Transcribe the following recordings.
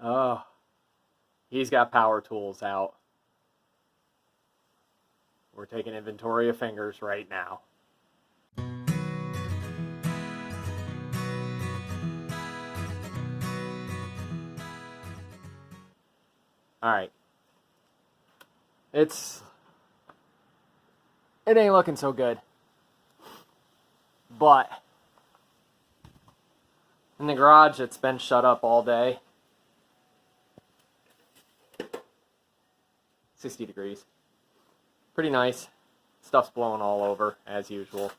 Oh, he's got power tools out. We're taking inventory of fingers right now. Alright. It ain't looking so good. But in the garage, it's been shut up all day. 60 degrees. Pretty nice. Stuff's blowing all over, as usual.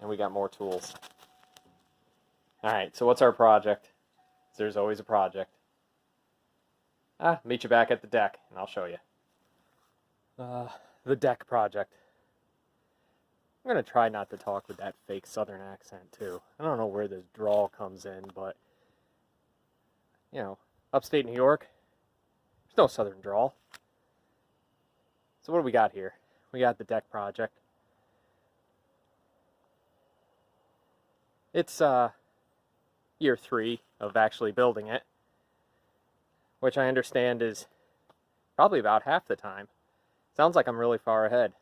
And we got more tools. Alright, so what's our project? There's always a project. Meet you back at the deck, and I'll show you. The deck project. I'm going to try not to talk with that fake southern accent, too. I don't know where this drawl comes in, but, you know, upstate New York, there's no southern drawl. So what do we got here? We got the deck project. It's year 3 of actually building it, which I understand is probably about half the time. Sounds like I'm really far ahead.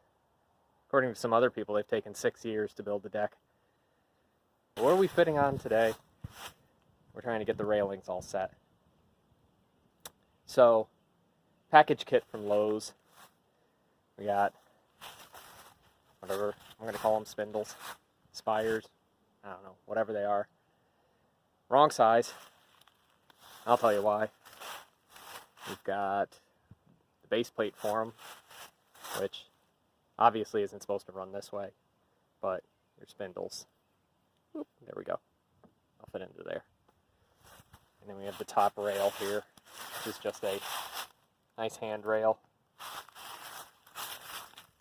According to some other people, they've taken 6 years to build the deck. But what are we fitting on today? We're trying to get the railings all set. So, package kit from Lowe's. We got, whatever, I'm going to call them spindles, spires, I don't know, whatever they are. Wrong size. I'll tell you why. We've got the base plate for them, which obviously isn't supposed to run this way, but your spindles. Oop, there we go. I'll fit into there. And then we have the top rail here, which is just a nice handrail.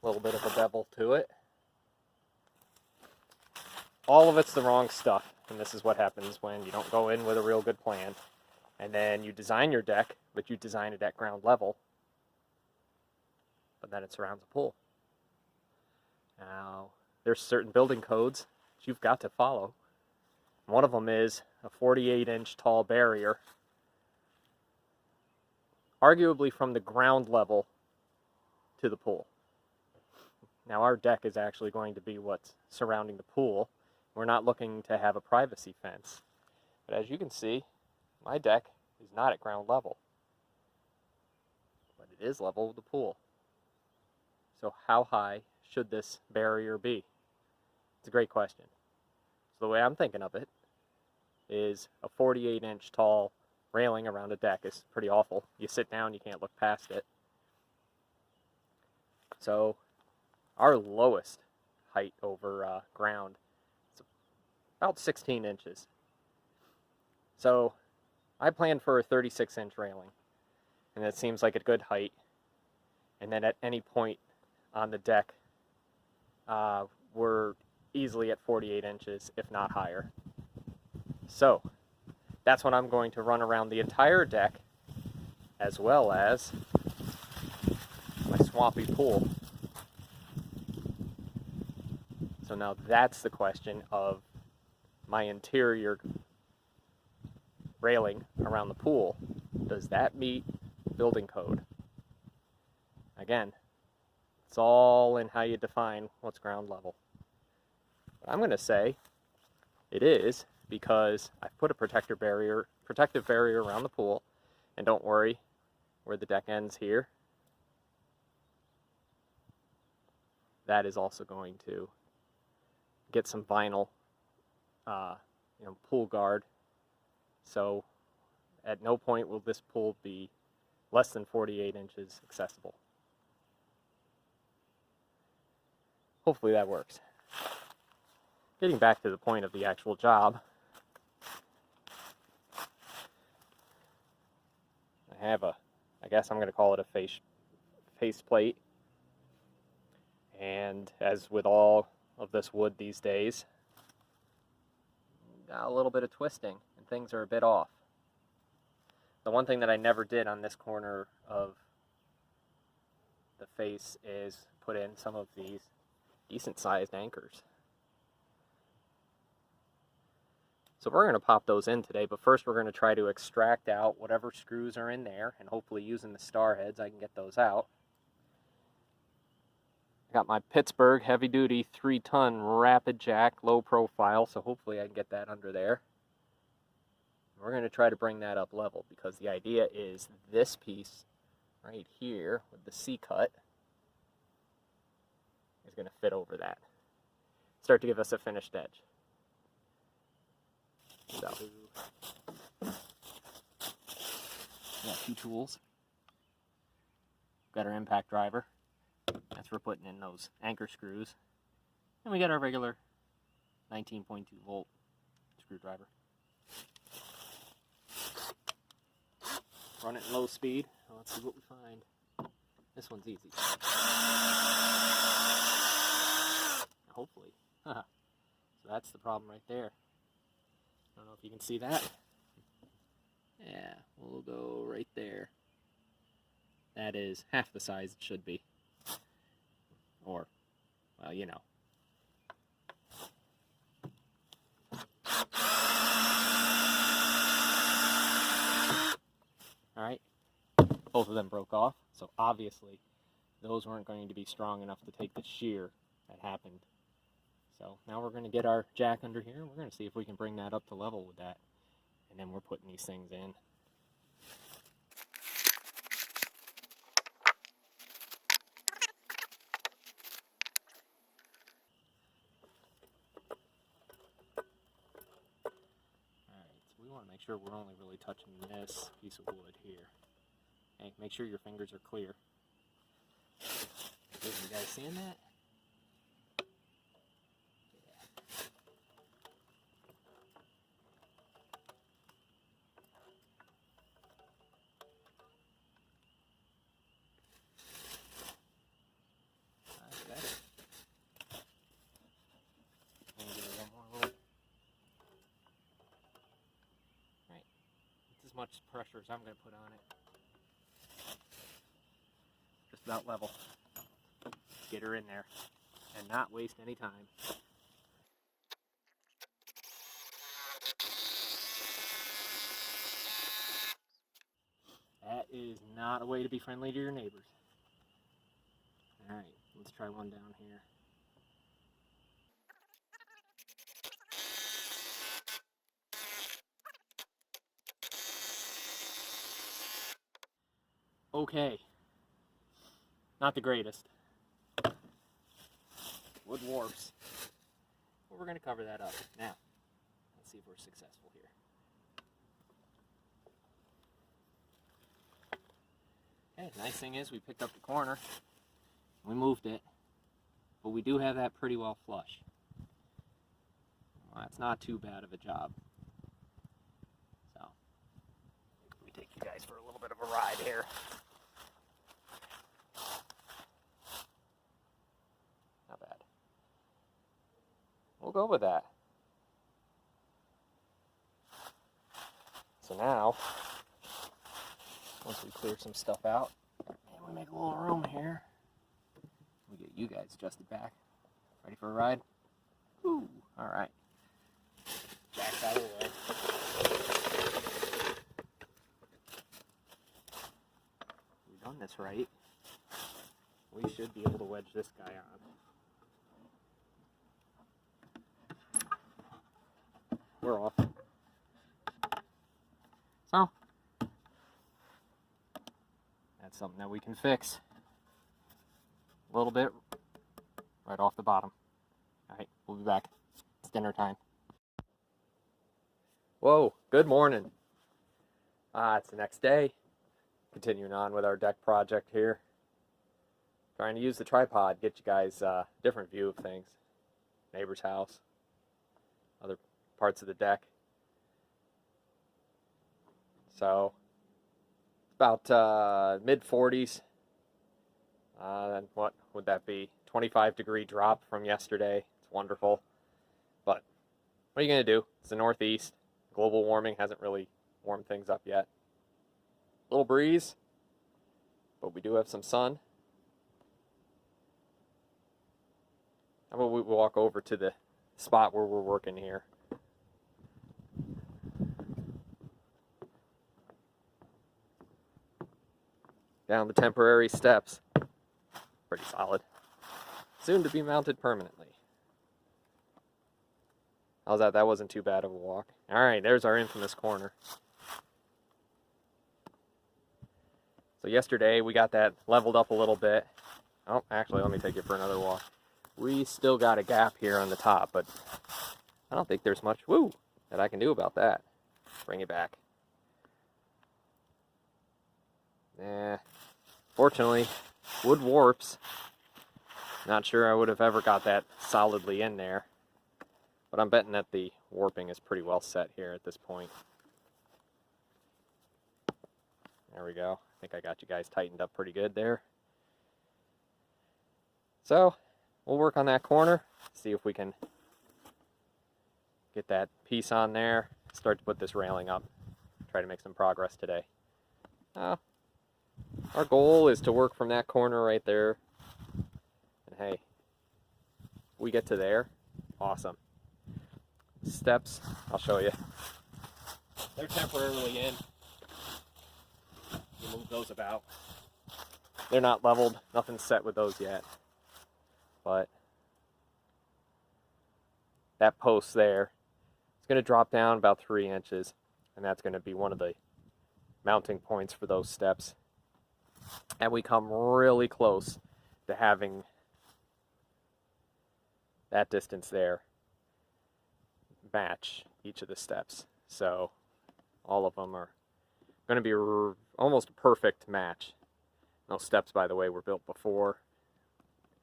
A little bit of a bevel to it. All of it's the wrong stuff, and this is what happens when you don't go in with a real good plan. And then you design your deck, but you design it at ground level, but then it surrounds a pool. Now, there's certain building codes that you've got to follow. One of them is a 48-inch tall barrier, arguably from the ground level to the pool. Now, our deck is actually going to be what's surrounding the pool. We're not looking to have a privacy fence. But as you can see, my deck is not at ground level, but it is level with the pool. So how high should this barrier be? It's a great question. So the way I'm thinking of it is a 48-inch tall railing around a deck is pretty awful. You sit down, you can't look past it. So our lowest height over ground is about 16 inches. So I planned for a 36-inch railing, and that seems like a good height. And then at any point on the deck, we're easily at 48 inches, if not higher. So that's what I'm going to run around the entire deck, as well as my swampy pool. So now that's the question of my interior railing around the pool. Does that meet building code? Again, it's all in how you define what's ground level. But I'm going to say it is, because I've put a protective barrier around the pool, and don't worry, where the deck ends here, that is also going to get some vinyl, pool guard. So at no point will this pool be less than 48 inches accessible. Hopefully that works. Getting back to the point of the actual job, I have I guess I'm going to call it a face plate. And as with all of this wood these days, got a little bit of twisting and things are a bit off. The one thing that I never did on this corner of the face is put in some of these decent sized anchors. So we're going to pop those in today, but first we're going to try to extract out whatever screws are in there, and hopefully using the star heads I can get those out. I got my Pittsburgh heavy-duty 3-ton rapid jack, low profile, so hopefully I can get that under there. We're going to try to bring that up level, because the idea is this piece right here with the C-cut is going to fit over that. Start to give us a finished edge. So, got 2 tools. Got our impact driver. That's for putting in those anchor screws. And we got our regular 19.2 volt screwdriver. Run it in low speed. Let's see what we find. This one's easy. Hopefully. So that's the problem right there. I don't know if you can see that. Yeah, we'll go right there. That is half the size it should be. Or, well, you know. Alright, both of them broke off, so obviously those weren't going to be strong enough to take the shear that happened. So now we're going to get our jack under here, and we're going to see if we can bring that up to level with that. And then we're putting these things in. Alright, so we want to make sure we're only really touching this piece of wood here. Hey, make sure your fingers are clear. You guys seeing that? As much pressure as I'm going to put on it. Just about level. Get her in there and not waste any time. That is not a way to be friendly to your neighbors. Alright, let's try one down here. Okay. Not the greatest. Wood warps. But we're going to cover that up. Now, let's see if we're successful here. Okay, nice thing is we picked up the corner. We moved it. But we do have that pretty well flush. Well, that's not too bad of a job. So, let me take you guys for a little bit of a ride here. Not bad. We'll go with that. So now, once we clear some stuff out, and we make a little room here, we get you guys adjusted back. Ready for a ride? Woo! Alright. Jack's out of the way. We've done this right. We should be able to wedge this guy on. We're off. So, that's something that we can fix. A little bit right off the bottom. Alright, we'll be back. It's dinner time. Whoa, good morning. It's the next day. Continuing on with our deck project here. Trying to use the tripod, get you guys a different view of things. Neighbor's house, other parts of the deck. So, it's about mid-40s. And what would that be? 25-degree drop from yesterday. It's wonderful. But what are you going to do? It's the Northeast. Global warming hasn't really warmed things up yet. A little breeze, but we do have some sun. How about we walk over to the spot where we're working here? down the temporary steps. Pretty solid. Soon to be mounted permanently. How's that? That wasn't too bad of a walk. Alright, there's our infamous corner. So yesterday we got that leveled up a little bit. Oh, actually, let me take you for another walk. We still got a gap here on the top, but I don't think there's much, that I can do about that. Bring it back. Fortunately, wood warps. Not sure I would have ever got that solidly in there. But I'm betting that the warping is pretty well set here at this point. There we go. I think I got you guys tightened up pretty good there. So, we'll work on that corner, see if we can get that piece on there, start to put this railing up, try to make some progress today. Our goal is to work from that corner right there. And hey, we get to there, awesome. Steps, I'll show you. They're temporarily in. You move those about. They're not leveled, nothing's set with those yet. But that post there, it's going to drop down about 3 inches, and that's going to be one of the mounting points for those steps. And we come really close to having that distance there match each of the steps. So all of them are going to be almost a perfect match. Those steps, by the way, were built before,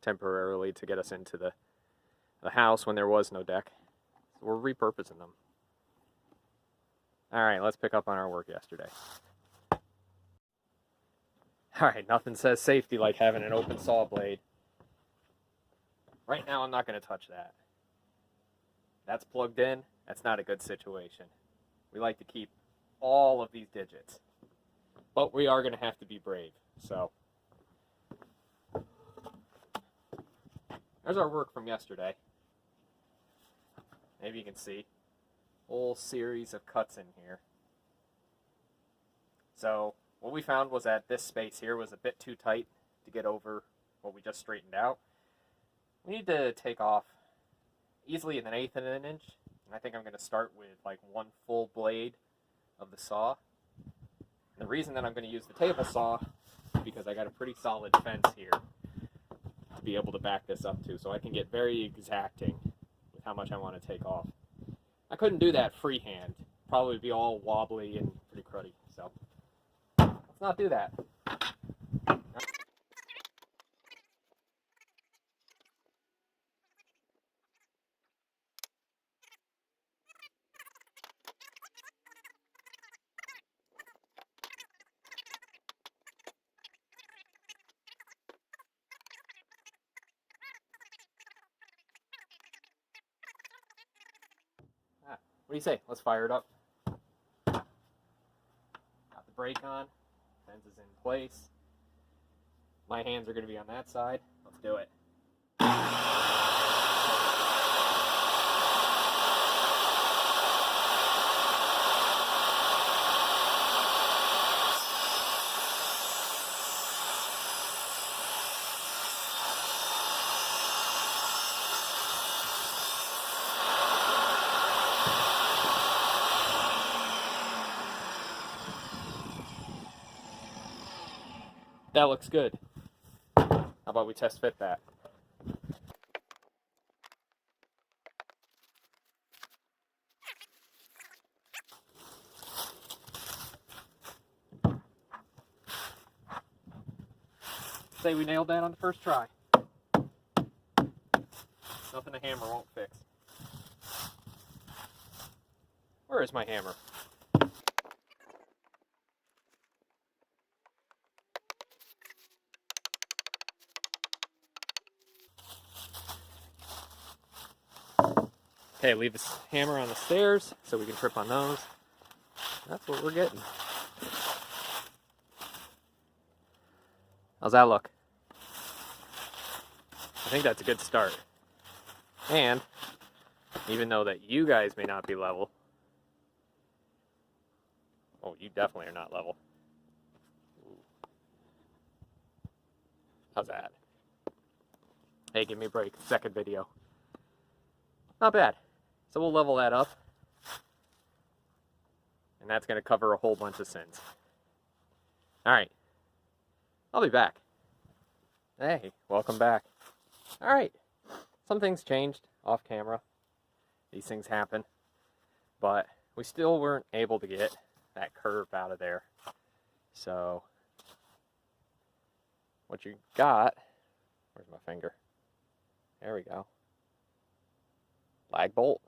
temporarily to get us into the house when there was no deck. So we're repurposing them. Alright, let's pick up on our work yesterday. Alright, nothing says safety like having an open saw blade. Right now I'm not going to touch that. That's plugged in, that's not a good situation. We like to keep all of these digits. But we are going to have to be brave, so. There's our work from yesterday. Maybe you can see. Whole series of cuts in here. So, what we found was that this space here was a bit too tight to get over what we just straightened out. We need to take off easily an 1/8 of an inch. And I think I'm going to start with like 1 full blade of the saw. And the reason that I'm going to use the table saw is because I got a pretty solid fence here to be able to back this up to, so I can get very exacting with how much I want to take off. I couldn't do that freehand. Probably be all wobbly and pretty cruddy, so let's not do that. What do you say? Let's fire it up. Got the brake on. Fence is in place. My hands are going to be on that side. Let's do it. That looks good. How about we test fit that? Say we nailed that on the first try. Nothing a hammer won't fix. Where is my hammer? Okay, leave this hammer on the stairs so we can trip on those. That's what we're getting. How's that look? I think that's a good start. And even though that you guys may not be level, oh, you definitely are not level. How's that? Hey, give me a break. Second video. Not bad. So we'll level that up. And that's going to cover a whole bunch of sins. Alright. I'll be back. Hey, welcome back. Alright. Some things changed off camera. These things happen. But we still weren't able to get that curve out of there. So, what you got, where's my finger? There we go. Lag bolt.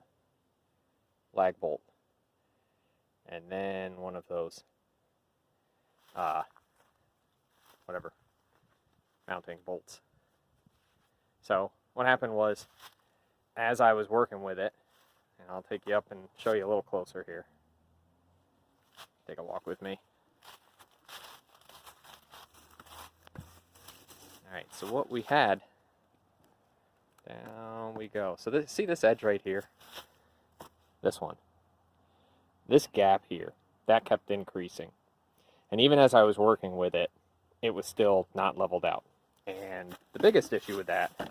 And then one of those, whatever, mounting bolts. So, what happened was, as I was working with it, and I'll take you up and show you a little closer here. Take a walk with me. Alright, so what we had, down we go. So see this edge right here? This one. This gap here, that kept increasing. And even as I was working with it, it was still not leveled out. And the biggest issue with that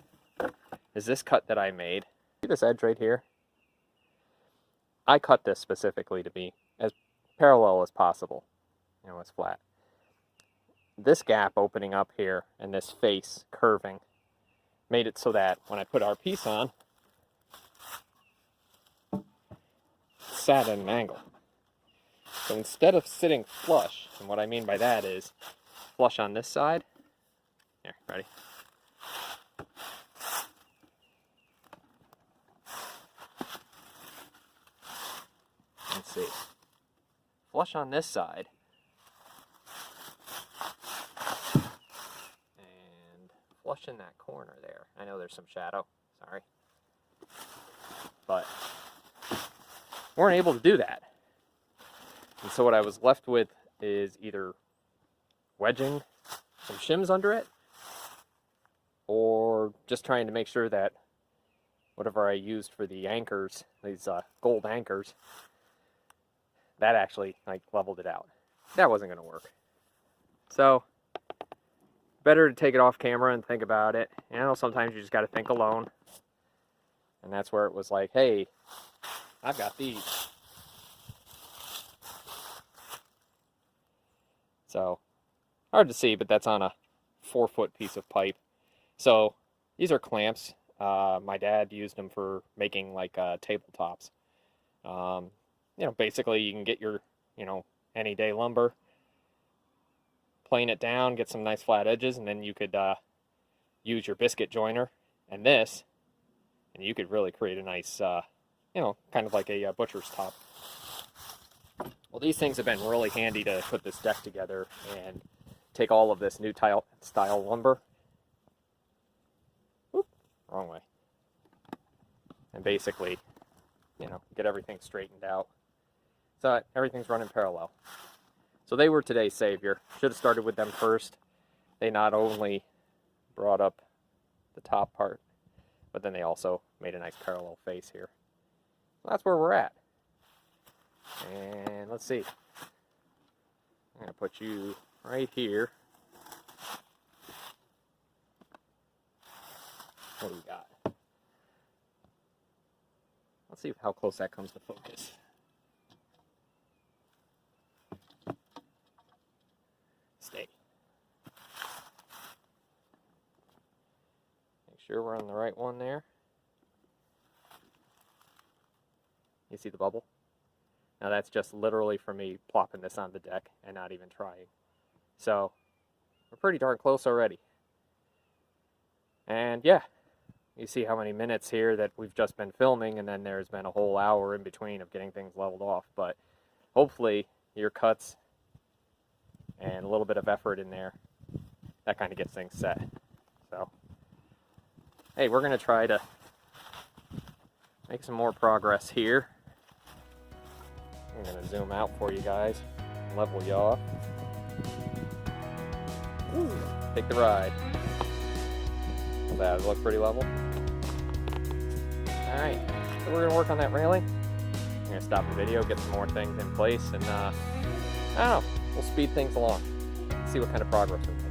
is this cut that I made. See this edge right here? I cut this specifically to be as parallel as possible. You know, it's flat. This gap opening up here and this face curving made it so that when I put our piece on, it sat at an angle. So instead of sitting flush, and what I mean by that is flush on this side. Here, ready? Let's see. Flush on this side. And flush in that corner there. I know there's some shadow. Sorry. But weren't able to do that. And so what I was left with is either wedging some shims under it, or just trying to make sure that whatever I used for the anchors, these gold anchors, that actually like leveled it out. That wasn't going to work. So better to take it off camera and think about it. You know, sometimes you just got to think alone. And that's where it was like, hey, I've got these. So, hard to see, but that's on a 4-foot piece of pipe. So, these are clamps. My dad used them for making like tabletops. You know, basically you can get your, you know, any day lumber, plane it down, get some nice flat edges, and then you could use your biscuit joiner and this, and you could really create a nice, you know, kind of like a butcher's top. Well, these things have been really handy to put this deck together and take all of this new style lumber. Whoop, wrong way. And basically, you know, get everything straightened out. So everything's running parallel. So they were today's savior. Should have started with them first. They not only brought up the top part, but then they also made a nice parallel face here. So that's where we're at. And let's see. I'm going to put you right here. What do we got? Let's see how close that comes to focus. Stay. Make sure we're on the right one there. You see the bubble? Now that's just literally for me plopping this on the deck and not even trying. So, we're pretty darn close already. And yeah, you see how many minutes here that we've just been filming, and then there's been a whole hour in between of getting things leveled off. But hopefully your cuts and a little bit of effort in there, that kind of gets things set. So, hey, we're going to try to make some more progress here. I'm going to zoom out for you guys, level you off. Ooh, take the ride. That look pretty level. Alright, so we're going to work on that railing. I'm going to stop the video, get some more things in place, and I don't know, we'll speed things along. See what kind of progress we make.